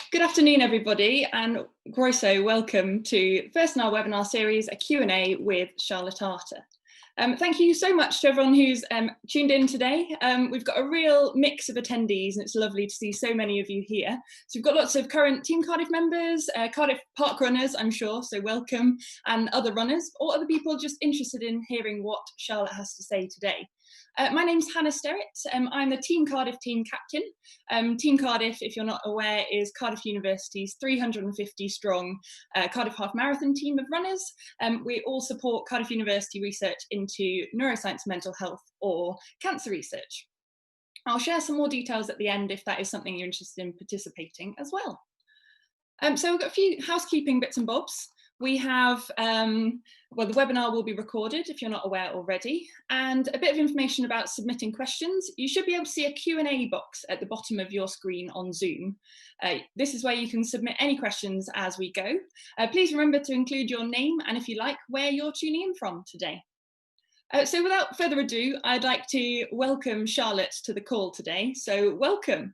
Good afternoon, everybody, and Grosso, welcome to first in our webinar series, a Q&A with Charlotte Arter. Thank you so much to everyone who's tuned in today. We've got a real mix of attendees and it's lovely to see so many of you here. So we've got lots of current Team Cardiff members, Cardiff Park runners, I'm sure, so welcome, and other runners, or other people just interested in hearing what Charlotte has to say today. My name's Hannah Sterritt. I'm the Team Cardiff team captain. Team Cardiff, if you're not aware, is Cardiff University's 350 strong Cardiff Half Marathon team of runners. We all support Cardiff University research into neuroscience, mental health or cancer research. I'll share some more details at the end if that is something you're interested in participating as well. So we've got a few housekeeping bits and bobs. We have, well, the webinar will be recorded if you're not aware already, and a bit of information about submitting questions. You should be able to see a Q&A box at the bottom of your screen on Zoom. This is where you can submit any questions as we go. Please remember to include your name and, if you like, where you're tuning in from today. So without further ado, I'd like to welcome Charlotte to the call today. So welcome.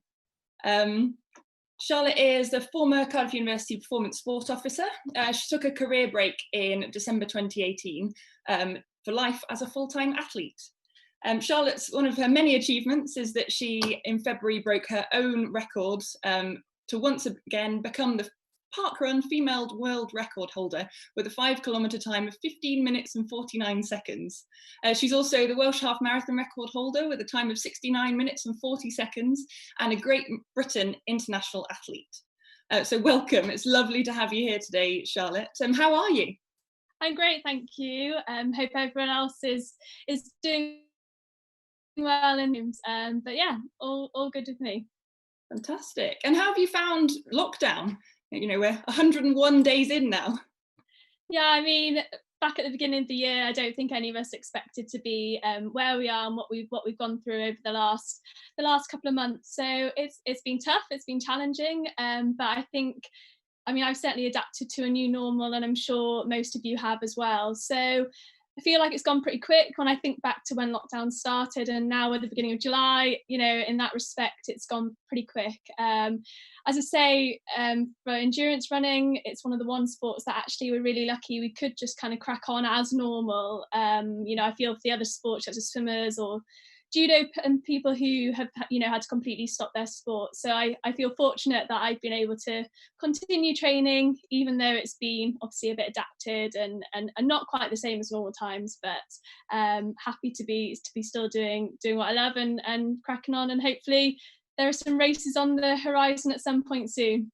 Charlotte is the former Cardiff University Performance Sport Officer. She took a career break in December 2018 for life as a full-time athlete. Charlotte's, one of her many achievements is that she, in February, broke her own record to once again become the Parkrun female world record holder with a 5 kilometre time of 15 minutes and 49 seconds. She's also the Welsh half marathon record holder with a time of 69 minutes and 40 seconds and a Great Britain international athlete. So welcome, it's lovely to have you here today, Charlotte. How are you? I'm great, thank you. Hope everyone else is doing well and but yeah, all good with me. Fantastic. And how have you found lockdown? You know, we're 101 days in now. Yeah, I mean, back at the beginning of the year, I don't think any of us expected to be where we are and what we've gone through over the last couple of months. So it's been tough, it's been challenging, but I think, I mean, I've certainly adapted to a new normal, and I'm sure most of you have as well. So I feel like it's gone pretty quick when I think back to when lockdown started, and now at the beginning of July, you know, in that respect, it's gone pretty quick. As I say, for endurance running, it's one of the one sports that actually we're really lucky we could just kind of crack on as normal. You know, I feel for the other sports such as swimmers or judo and people who have, you know, had to completely stop their sport. So I feel fortunate that I've been able to continue training, even though it's been obviously a bit adapted and not quite the same as normal times, but happy to be still doing what I love and cracking on, and hopefully there are some races on the horizon at some point soon.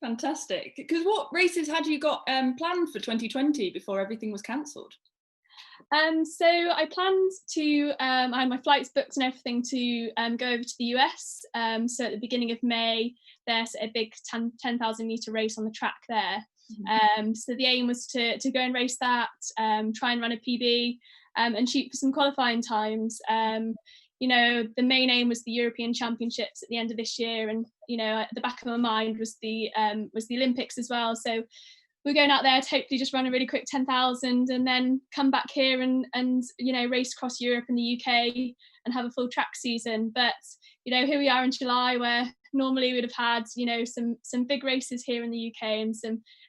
Fantastic. Because what races had you got planned for 2020 before everything was cancelled? So I planned to, I had my flights booked and everything to go over to the US. So at the beginning of May, there's a big 10,000 metre race on the track there. So the aim was to go and race that, try and run a PB and shoot for some qualifying times. You know, the main aim was the European Championships at the end of this year, and you know, at the back of my mind was the Olympics as well. So we're going out there to hopefully just run a really quick 10,000 and then come back here and you know, race across Europe and the UK and have a full track season. But you know, here we are in July, where normally we'd have had, you know, some big races here in the UK and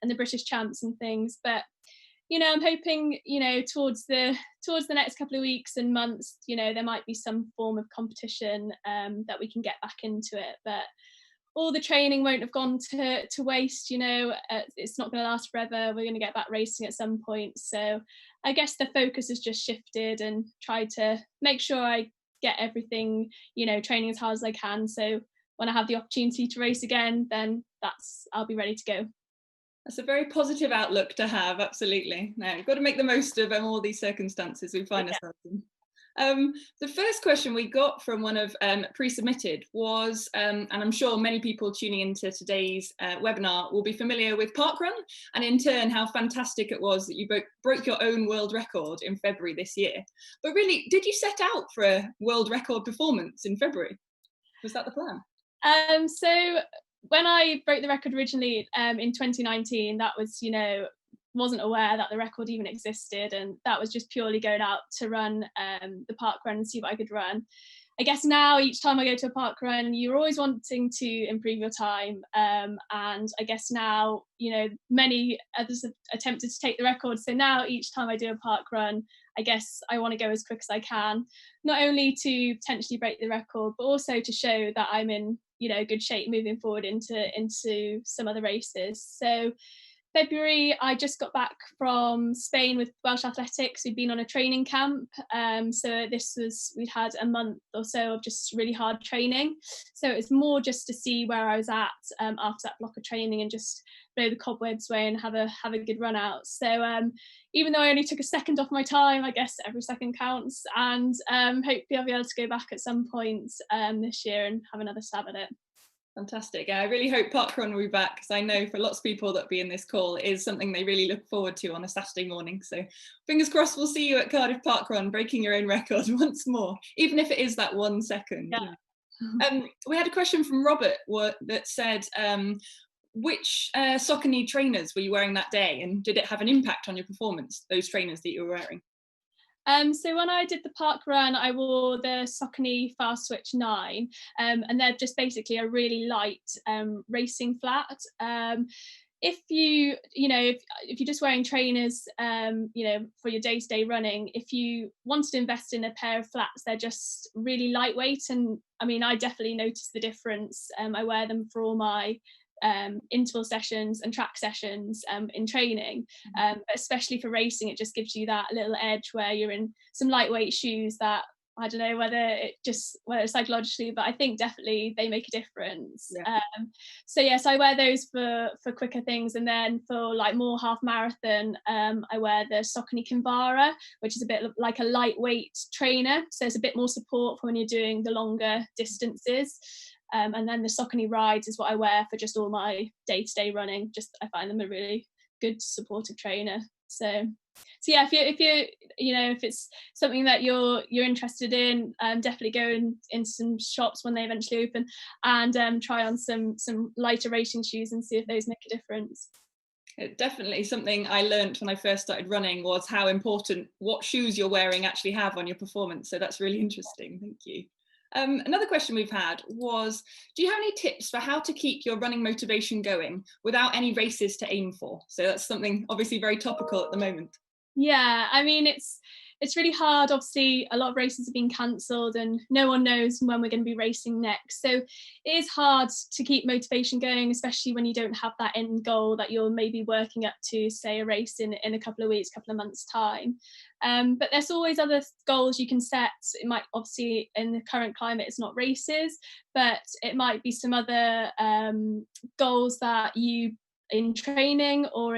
the British champs and things. But you know, I'm hoping, you know, towards the next couple of weeks and months, you know, there might be some form of competition that we can get back into it. But all the training won't have gone to waste, you know. It's not going to last forever. We're going to get back racing at some point. So I guess the focus has just shifted and tried to make sure I get everything, you know, training as hard as I can. So when I have the opportunity to race again, then I'll be ready to go. That's a very positive outlook to have, absolutely. Now, you've got to make the most of all these circumstances we find ourselves in. The first question we got from one of pre-submitted was, and I'm sure many people tuning into today's webinar will be familiar with Parkrun, and in turn how fantastic it was that you broke your own world record in February this year. But really, did you set out for a world record performance in February? Was that the plan? So when I broke the record originally in 2019, that was, you know, wasn't aware that the record even existed, and that was just purely going out to run the park run and see what I could run. I guess now each time I go to a park run, you're always wanting to improve your time. And I guess now, you know, many others have attempted to take the record. So now each time I do a park run, I guess I want to go as quick as I can, not only to potentially break the record, but also to show that I'm in, you know, good shape moving forward into some other races. So February, I just got back from Spain with Welsh Athletics. We'd been on a training camp. So we'd had a month or so of just really hard training. So it was more just to see where I was at after that block of training and just blow the cobwebs away and have a good run out. So even though I only took a second off my time, I guess every second counts. And hopefully I'll be able to go back at some point this year and have another stab at it. Fantastic. Yeah, I really hope Parkrun will be back, because I know for lots of people that be in this call, it is something they really look forward to on a Saturday morning. So fingers crossed we'll see you at Cardiff Park Run breaking your own record once more, even if it is that 1 second. Yeah. We had a question from Robert that said, which Saucony trainers were you wearing that day, and did it have an impact on your performance, those trainers that you were wearing? So when I did the park run, I wore the Saucony Fast Switch 9, and they're just basically a really light racing flat. If you're just wearing trainers, for your day-to-day running, if you wanted to invest in a pair of flats, they're just really lightweight. And I mean, I definitely noticed the difference. I wear them for all my interval sessions and track sessions in training, but especially for racing, it just gives you that little edge where you're in some lightweight shoes that I don't know whether it's psychologically, but I think definitely they make a difference. Yeah. So yes, I wear those for quicker things, and then for like more half marathon, I wear the Saucony Kinvara, which is a bit like a lightweight trainer, so it's a bit more support for when you're doing the longer distances. And then the Saucony Rides is what I wear for just all my day-to-day running. Just I find them a really good supportive trainer. So yeah, if it's something that you're interested in, definitely go in some shops when they eventually open and try on some lighter racing shoes and see if those make a difference. Definitely something I learned when I first started running was how important what shoes you're wearing actually have on your performance. So that's really interesting. Thank you. Another question we've had was, do you have any tips for how to keep your running motivation going without any races to aim for? So that's something obviously very topical at the moment. Yeah, I mean, it's really hard. Obviously, a lot of races have been cancelled and no one knows when we're going to be racing next. So it is hard to keep motivation going, especially when you don't have that end goal that you're maybe working up to, say, a race in a couple of weeks, couple of months' time. But there's always other goals you can set. It might, obviously, in the current climate, it's not races, but it might be some other goals that you in training or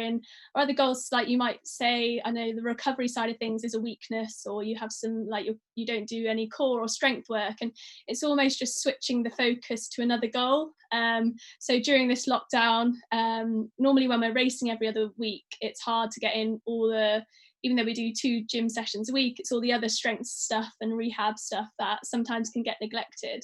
other goals, like you might say, I know the recovery side of things is a weakness, or you have some, like you don't do any core or strength work, and it's almost just switching the focus to another goal. So during this lockdown, normally when we're racing every other week, it's hard to get in all the, even though we do 2 gym sessions a week, it's all the other strength stuff and rehab stuff that sometimes can get neglected.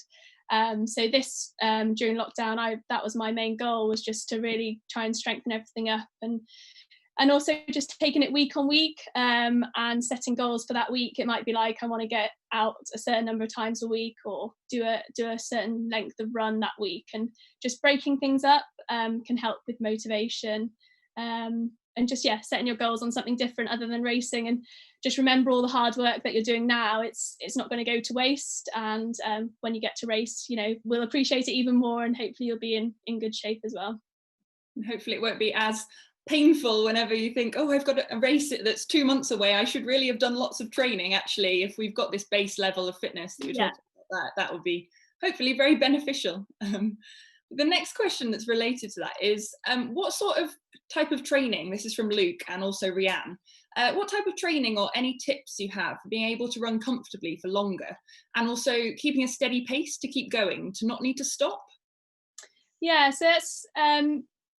So this during lockdown, that was my main goal, was just to really try and strengthen everything up, and also just taking it week on week and setting goals for that week. It might be like, I want to get out a certain number of times a week, or do a certain length of run that week, and just breaking things up can help with motivation. And just, yeah, setting your goals on something different other than racing, and just remember all the hard work that you're doing now. It's not going to go to waste, and when you get to race, we'll appreciate it even more, and hopefully you'll be in good shape as well. And hopefully it won't be as painful whenever you think, oh, I've got a race that's 2 months away, I should really have done lots of training. Actually, if we've got this base level of fitness that you're talking about, that would be hopefully very beneficial. The next question that's related to that is, what sort of type of training, this is from Luke and also Rianne, what type of training or any tips you have for being able to run comfortably for longer, and also keeping a steady pace to keep going, to not need to stop? Yeah, so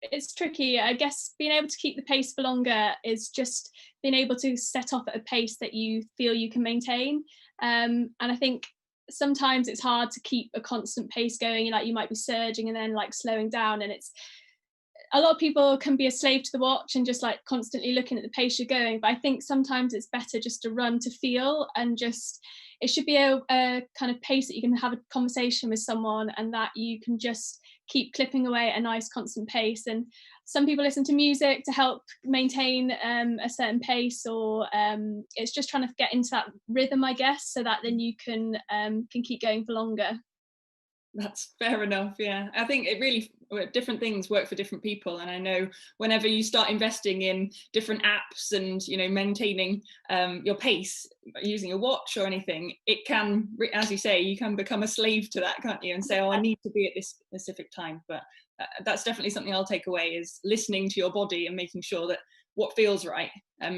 it's tricky. I guess being able to keep the pace for longer is just being able to set off at a pace that you feel you can maintain. And I think sometimes it's hard to keep a constant pace going. Like, you might be surging and then like slowing down, and it's, a lot of people can be a slave to the watch and just like constantly looking at the pace you're going. But I think sometimes it's better just to run to feel, and just, it should be a kind of pace that you can have a conversation with someone and that you can just keep clipping away at a nice constant pace. And some people listen to music to help maintain a certain pace, or it's just trying to get into that rhythm, I guess, so that then you can keep going for longer. That's fair enough. Yeah, I think it really, different things work for different people, and I know whenever you start investing in different apps and, you know, maintaining your pace using a watch or anything, it can, as you say, you can become a slave to that, can't you, and say, oh, I need to be at this specific time. But that's definitely something I'll take away, is listening to your body and making sure that what feels right,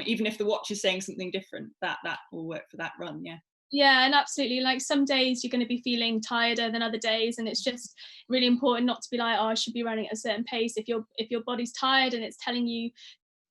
even if the watch is saying something different, that will work for that run. Yeah. Yeah, and absolutely, like some days you're going to be feeling tireder than other days, and it's just really important not to be like, oh, I should be running at a certain pace. If your body's tired and it's telling you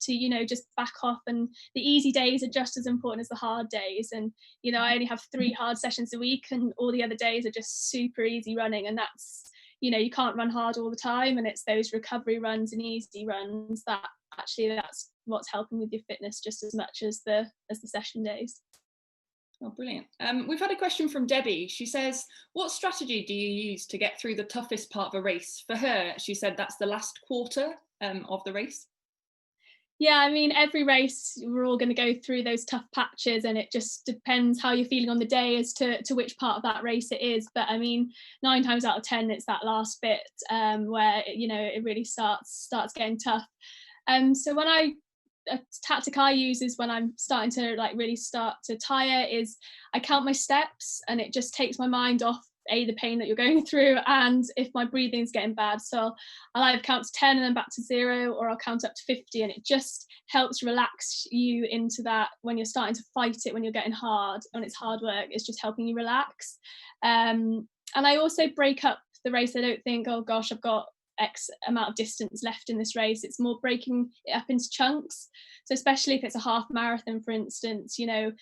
to, you know, just back off, and the easy days are just as important as the hard days. And, you know, I only have 3 hard sessions a week, and all the other days are just super easy running, and that's, you know, you can't run hard all the time, and it's those recovery runs and easy runs that's what's helping with your fitness just as much as the session days. Oh, brilliant. We've had a question from Debbie. She says, what strategy do you use to get through the toughest part of a race? For her, she said that's the last quarter of the race. Yeah, I mean, every race, we're all going to go through those tough patches, and it just depends how you're feeling on the day as to which part of that race it is. But I mean, 9 times out of 10, it's that last bit where, you know, it really starts getting tough. So a tactic I use is when I'm starting to really start to tire, is I count my steps, and it just takes my mind off the pain that you're going through, and if my breathing's getting bad. So I'll either count to 10 and then back to 0, or I'll count up to 50, and it just helps relax you into that when you're starting to fight it, when you're getting hard, when it's hard work. It's just helping you relax. And I also break up the race. I don't think, oh gosh, I've got X amount of distance left in this race. It's more breaking it up into chunks. So especially if it's a half marathon, for instance, you know,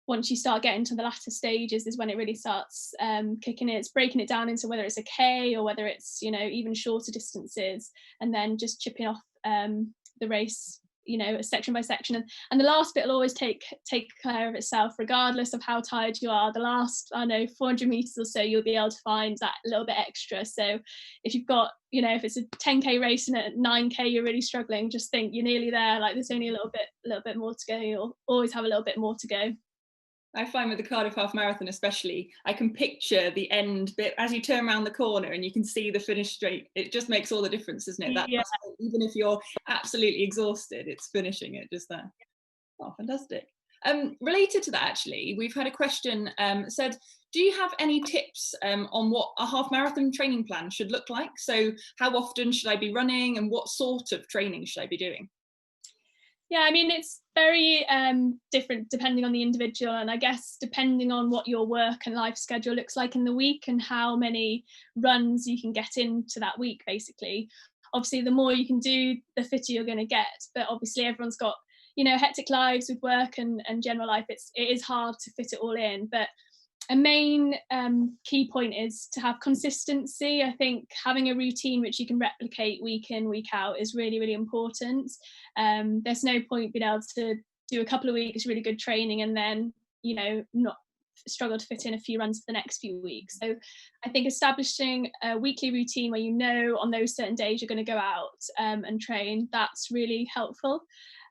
once you start getting to the latter stages is when it really starts kicking in. It's breaking it down into whether it's a K or whether it's, you know, even shorter distances, and then just chipping off the race, you know, section by section. And the last bit will always take care of itself, regardless of how tired you are. The last, 400 meters or so, you'll be able to find that little bit extra. So if you've got, you know, if it's a 10K race and at 9K you're really struggling, just think you're nearly there. Like, there's only a little bit more to go. You'll always have a little bit more to go. I find with the Cardiff Half Marathon especially, I can picture the end bit as you turn around the corner and you can see the finish straight. It just makes all the difference, doesn't it? Yeah. Even if you're absolutely exhausted, it's finishing it just there. Oh, fantastic. Related to that, actually, we've had a question said, do you have any tips on what a half marathon training plan should look like? So how often should I be running, and what sort of training should I be doing? Yeah, I mean, it's very different depending on the individual, and I guess depending on what your work and life schedule looks like in the week and how many runs you can get into that week, basically. Obviously, the more you can do, the fitter you're going to get. But obviously, everyone's got, you know, hectic lives with work and general life. It is hard to fit it all in. But a main key point is to have consistency. I think having a routine which you can replicate week in, week out is really, really important. There's no point being able to do a couple of weeks really good training and then, you know, not struggle to fit in a few runs for the next few weeks. So I think establishing a weekly routine where you know on those certain days you're going to go out and train, that's really helpful.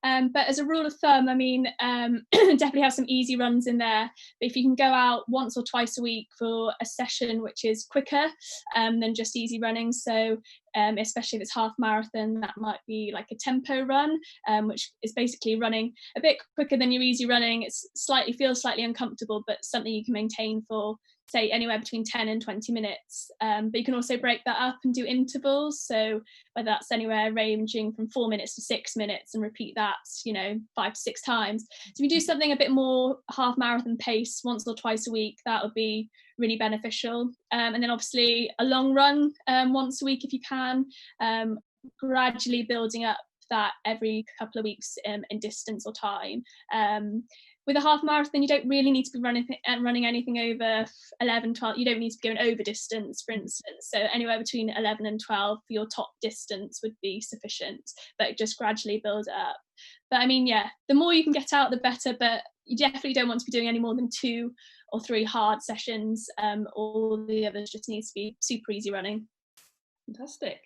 But as a rule of thumb, I mean, definitely have some easy runs in there. But if you can go out once or twice a week for a session which is quicker than just easy running, so especially if it's half marathon, that might be like a tempo run, which is basically running a bit quicker than your easy running. It feels slightly uncomfortable, but something you can maintain for, say, anywhere between 10 and 20 minutes. But you can also break that up and do intervals. So whether that's anywhere ranging from 4 minutes to 6 minutes, and repeat that, you know, 5 to 6 times. So if you do something a bit more half marathon pace once or twice a week, that would be really beneficial. And then obviously a long run once a week if you can, gradually building up that every couple of weeks in distance or time. With a half marathon, you don't really need to be running anything over 11, 12. You don't need to be going over distance, for instance. So anywhere between 11 and 12 for your top distance would be sufficient, but just gradually build it up. But I mean, yeah, the more you can get out, the better. But you definitely don't want to be doing any more than 2 or 3 hard sessions. All the others just needs to be super easy running. Fantastic.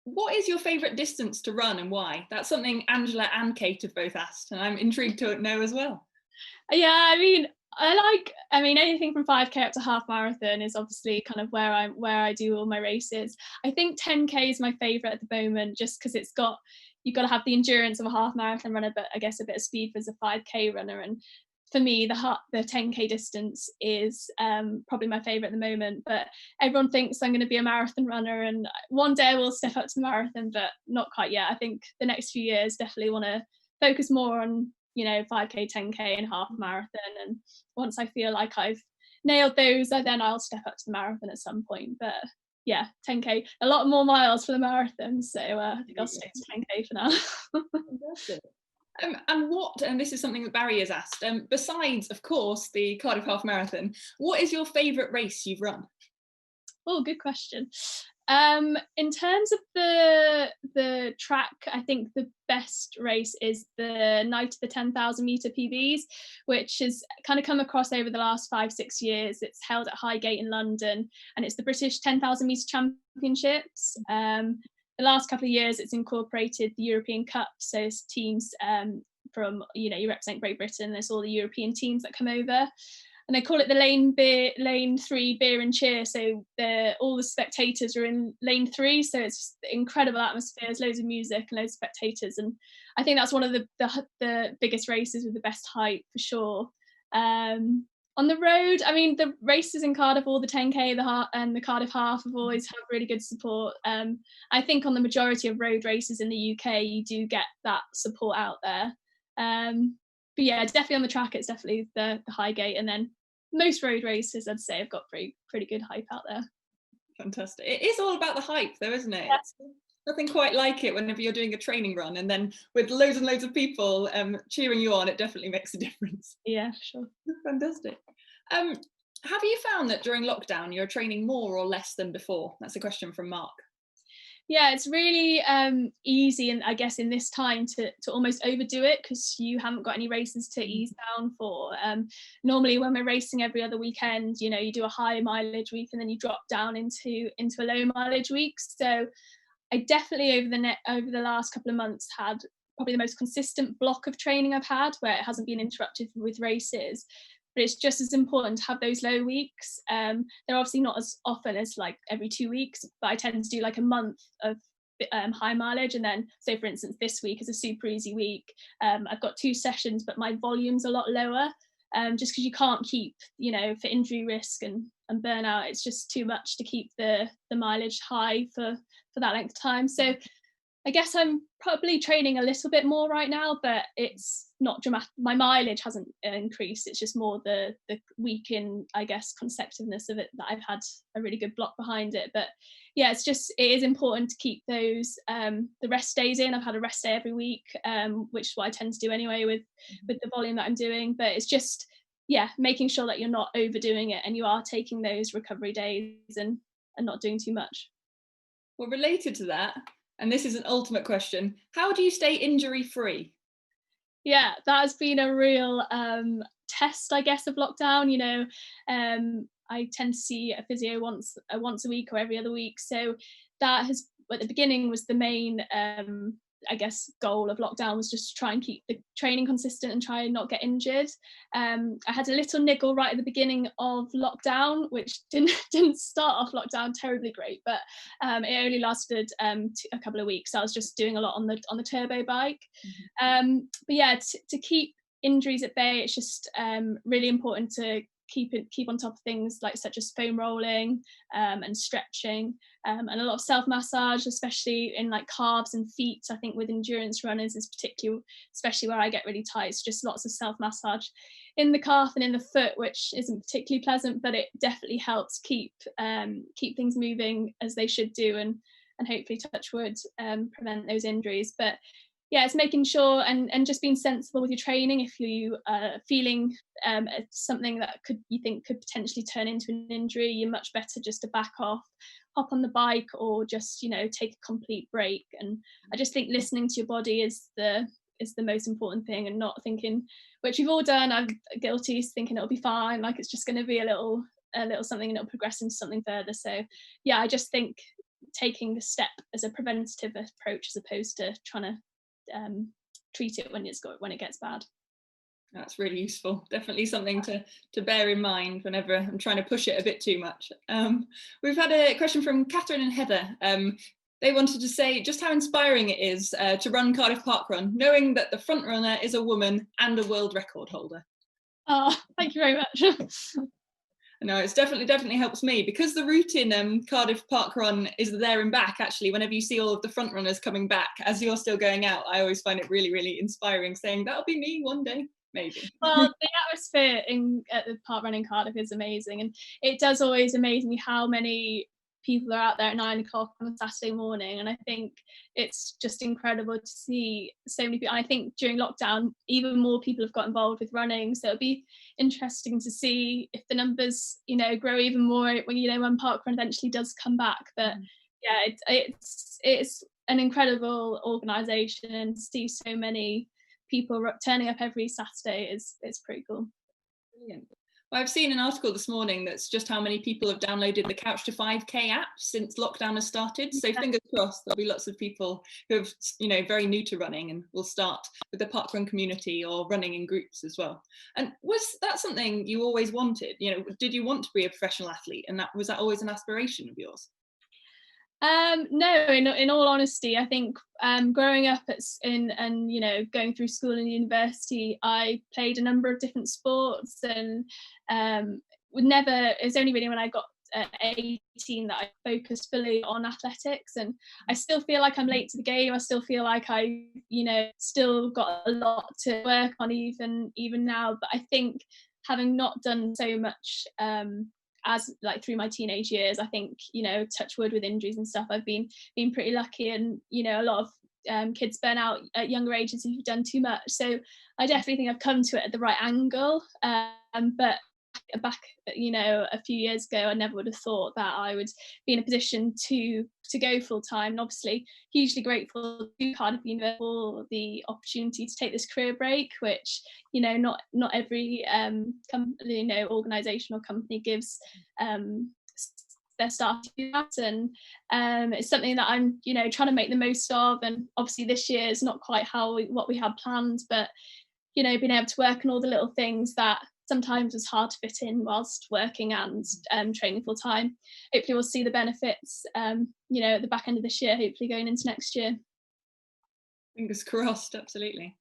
What is your favourite distance to run and why? That's something Angela and Kate have both asked, and I'm intrigued to know as well. Yeah, I mean anything from 5k up to half marathon is obviously kind of where I do all my races. I think 10k is my favourite at the moment, just because you've got to have the endurance of a half marathon runner, but I guess a bit of speed as a 5k runner. And for me, the 10k distance is probably my favourite at the moment. But everyone thinks I'm going to be a marathon runner, and one day I will step up to the marathon, but not quite yet. I think the next few years definitely want to focus more on 5k, 10k and half marathon, and once I feel like I've nailed those, then I'll step up to the marathon at some point. But yeah, 10k, a lot more miles for the marathon, so I think I'll stick to 10k for now. Fantastic. And this is something that Barry has asked, besides of course the Cardiff Half Marathon, what is your favourite race you've run? Oh, good question. In terms of the track, I think the best race is the night of the 10,000 metre PBs, which has kind of come across over the last 5-6 years. It's held at Highgate in London, and it's the British 10,000 metre championships. The last couple of years it's incorporated the European Cup, so it's teams from, you represent Great Britain, there's all the European teams that come over. And they call it the lane 3 beer and cheer. So all the spectators are in lane 3. So it's incredible atmosphere. There's loads of music and loads of spectators. And I think that's one of the biggest races with the best hype for sure. On the road, I mean, the races in Cardiff, all the 10k, and the Cardiff half have always had really good support. I think on the majority of road races in the UK, you do get that support out there. But yeah, definitely on the track, it's definitely the Highgate, and then most road races, I'd say, have got pretty good hype out there. Fantastic. It is all about the hype though, isn't it? Yeah. It's nothing quite like it whenever you're doing a training run, and then with loads and loads of people cheering you on, it definitely makes a difference. Yeah, sure. Fantastic. Have you found that during lockdown you're training more or less than before? That's a question from Mark. Yeah, it's really easy, and I guess in this time to almost overdo it, because you haven't got any races to ease down for. Normally when we're racing every other weekend, you do a high mileage week and then you drop down into a low mileage week. So I definitely over the last couple of months had probably the most consistent block of training I've had, where it hasn't been interrupted with races. But it's just as important to have those low weeks. They're obviously not as often as like every 2 weeks, but I tend to do like a month of high mileage, and then, so for instance, this week is a super easy week. I've got 2 sessions, but my volume's a lot lower, just because you can't keep, for injury risk and burnout, it's just too much to keep the mileage high for that length of time. So I guess I'm probably training a little bit more right now, but it's not dramatic. My mileage hasn't increased. It's just more the week in, I guess, consecutiveness of it that I've had a really good block behind it. But yeah, it is important to keep those the rest days in. I've had a rest day every week, which is what I tend to do anyway with the volume that I'm doing. But it's just, yeah, making sure that you're not overdoing it and you are taking those recovery days and not doing too much. Well, related to that, and this is an ultimate question, how do you stay injury free? Yeah, that has been a real test, I guess, of lockdown. I tend to see a physio once a week or every other week. So that has, at the beginning, was the main, I guess, goal of lockdown, was just to try and keep the training consistent and try and not get injured. I had a little niggle right at the beginning of lockdown, which didn't start off lockdown terribly great, but it only lasted a couple of weeks. I was just doing a lot on the turbo bike. But yeah, to keep injuries at bay, it's just really important to keep on top of things like such as foam rolling and stretching, and a lot of self massage, especially in like calves and feet. I think with endurance runners is particularly, especially where I get really tight, it's just lots of self massage in the calf and in the foot, which isn't particularly pleasant, but it definitely helps keep things moving as they should do, and hopefully, touch wood, prevent those injuries. But yeah, it's making sure and just being sensible with your training. If you are feeling something that you think could potentially turn into an injury, you're much better just to back off, hop on the bike, or just take a complete break. And I just think listening to your body is the is the most important thing, and not thinking, which we've all done, I'm guilty, thinking it'll be fine, like it's just going to be a little something and it'll progress into something further. So yeah, I just think taking the step as a preventative approach as opposed to trying to treat it when it gets bad. That's really useful. Definitely something to bear in mind whenever I'm trying to push it a bit too much. We've had a question from Catherine and Heather. They wanted to say just how inspiring it is to run Cardiff Park Run, knowing that the front runner is a woman and a world record holder. Oh, thank you very much. No, it's definitely helps me, because the route in Cardiff Park Run is there and back. Actually, whenever you see all of the front runners coming back as you're still going out, I always find it really, really inspiring, saying that'll be me one day, maybe. Well, the atmosphere at the park run in Cardiff is amazing, and it does always amaze me how many people are out there at 9 o'clock on a Saturday morning, and I think it's just incredible to see so many people. I think during lockdown even more people have got involved with running, so it'll be interesting to see if the numbers grow even more when Parkrun eventually does come back. But yeah, it's an incredible organisation, and to see so many people turning up every Saturday it's pretty cool. Brilliant. Well, I've seen an article this morning that's just how many people have downloaded the Couch to 5K app since lockdown has started. So fingers crossed there'll be lots of people who have, very new to running and will start with the parkrun community or running in groups as well. And was that something you always wanted? Did you want to be a professional athlete, and was that always an aspiration of yours? No, in all honesty, I think growing up and going through school and university, I played a number of different sports, and it's only really when I got 18 that I focused fully on athletics. And I still feel like I'm late to the game. I still feel like I still got a lot to work on even now. But I think having not done so much as like through my teenage years, I think touch wood with injuries and stuff, I've been pretty lucky, and a lot of kids burn out at younger ages if you've done too much. So I definitely think I've come to it at the right angle, but back a few years ago I never would have thought that I would be in a position to go full time. And obviously hugely grateful to Cardiff University for the opportunity to take this career break, which not every company, organisation or company gives their staff to do that. And it's something that I'm trying to make the most of. And obviously this year is not quite what we had planned, but being able to work on all the little things that sometimes was hard to fit in whilst working and training full time. Hopefully we'll see the benefits at the back end of this year, hopefully going into next year. Fingers crossed, absolutely.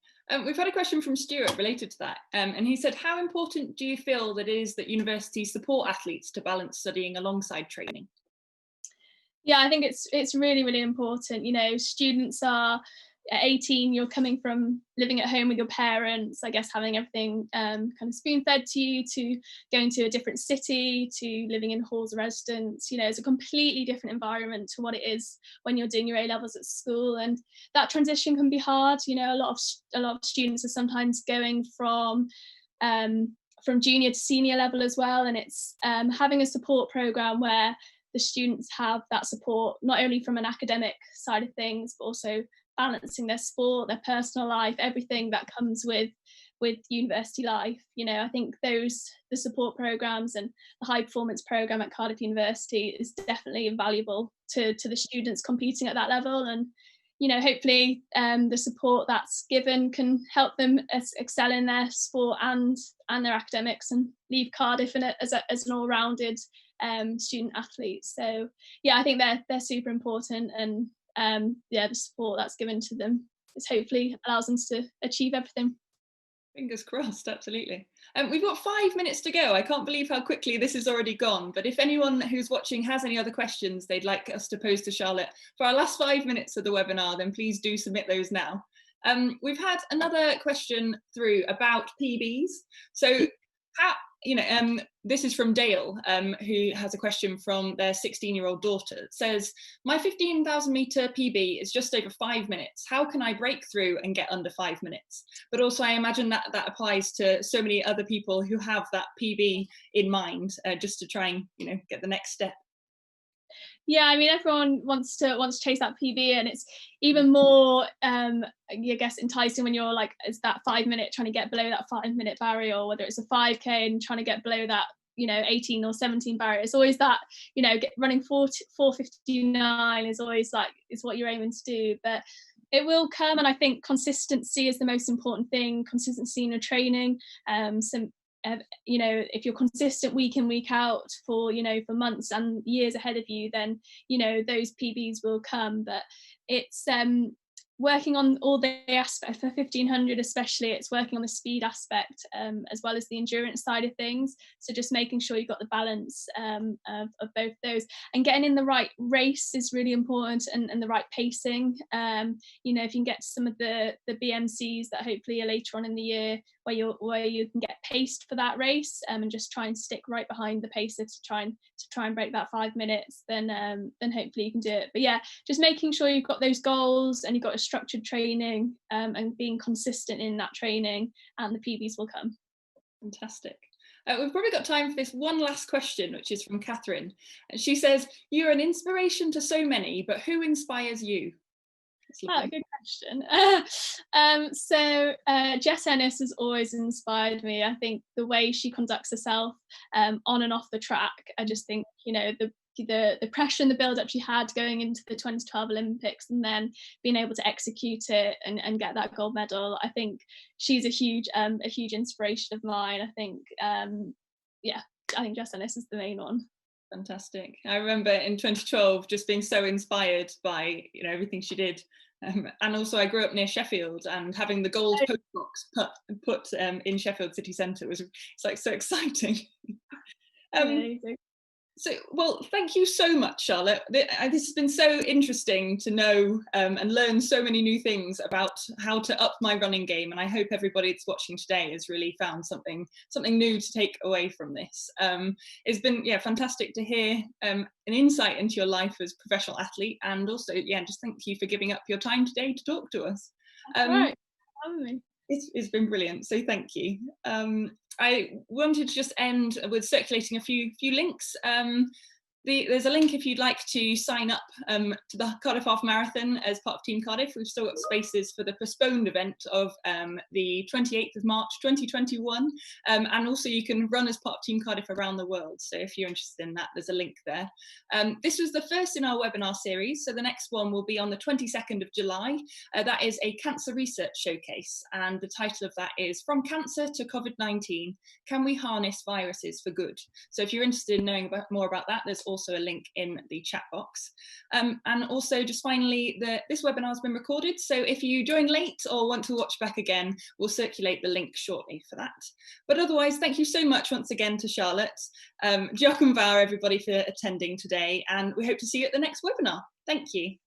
We've had a question from Stuart related to that, and he said, how important do you feel that it is that universities support athletes to balance studying alongside training? Yeah, I think it's really, really important. Students are at 18, you're coming from living at home with your parents, I guess having everything kind of spoon-fed to you, to going to a different city, to living in halls of residence. It's a completely different environment to what it is when you're doing your A-levels at school, and that transition can be hard. A lot of students are sometimes going from junior to senior level as well, and it's having a support program where the students have that support, not only from an academic side of things, but also balancing their sport, their personal life, everything that comes with university life. I think the support programs and the high performance program at Cardiff University is definitely invaluable to the students competing at that level. And hopefully the support that's given can help them excel in their sport and their academics, and leave Cardiff as an all-rounded student athlete. So yeah, I think they're super important, and the support that's given to them is hopefully allows them to achieve everything. Fingers crossed, absolutely. We've got 5 minutes to go. I can't believe how quickly this has already gone, but if anyone who's watching has any other questions they'd like us to pose to Charlotte for our last 5 minutes of the webinar, then please do submit those now. We've had another question through about PBs. So how, this is from Dale, who has a question from their 16-year-old daughter. It says, my 15,000 metre PB is just over 5 minutes. How can I break through and get under 5 minutes? But also I imagine that applies to so many other people who have that PB in mind, just to try and, get the next step. Yeah, I mean, everyone wants to chase that PB, and it's even more, I guess, enticing when you're like, it's that 5 minute trying to get below that 5 minute barrier, or whether it's a 5K and trying to get below that, 18 or 17 barrier. It's always that, running 4:59 is always like, is what you're aiming to do, but it will come. And I think consistency is the most important thing. Consistency in your training. If you're consistent week in, week out for months and years ahead of you, then those PBs will come. But it's working on all the aspects for 1500, especially. It's working on the speed aspect as well as the endurance side of things. So just making sure you've got the balance of both those, and getting in the right race is really important, and the right pacing. If you can get some of the BMCs that hopefully are later on in the year, where you can get paced for that race, and just try and stick right behind the pacer to try and break that 5 minutes, then hopefully you can do it. But yeah, just making sure you've got those goals and you've got a structured training, and being consistent in that training, and the PBs will come. Fantastic. We've probably got time for this one last question, which is from Catherine. And she says, "You're an inspiration to so many, but who inspires you?" Good question. Jess Ennis has always inspired me. I think the way she conducts herself on and off the track, I just think, the pressure and the build-up she had going into the 2012 Olympics, and then being able to execute it and get that gold medal, I think she's a huge inspiration of mine. I think I think Jess Ennis is the main one. Fantastic. I remember in 2012 just being so inspired by everything she did, and also I grew up near Sheffield, and having the gold postbox put in Sheffield city centre was so exciting. So, well, thank you so much, Charlotte. This has been so interesting to know and learn so many new things about how to up my running game, and I hope everybody that's watching today has really found something new to take away from this. It's been fantastic to hear an insight into your life as a professional athlete, and also just thank you for giving up your time today to talk to us. Right. It's been brilliant, so thank you. I wanted to just end with circulating a few links. There's a link if you'd like to sign up to the Cardiff Half Marathon as part of Team Cardiff. We've still got spaces for the postponed event of the 28th of March 2021, and also you can run as part of Team Cardiff around the world. So if you're interested in that, there's a link there. This was the first in our webinar series, so the next one will be on the 22nd of July. That is a cancer research showcase, and the title of that is "From Cancer to COVID-19, Can We Harness Viruses for Good?" So if you're interested in knowing more about that, there's also a link in the chat box. And also, just finally, this webinar has been recorded, so if you join late or want to watch back again, we'll circulate the link shortly for that. But otherwise, thank you so much once again to Charlotte. Diolch yn fawr, everybody, for attending today, and we hope to see you at the next webinar. Thank you.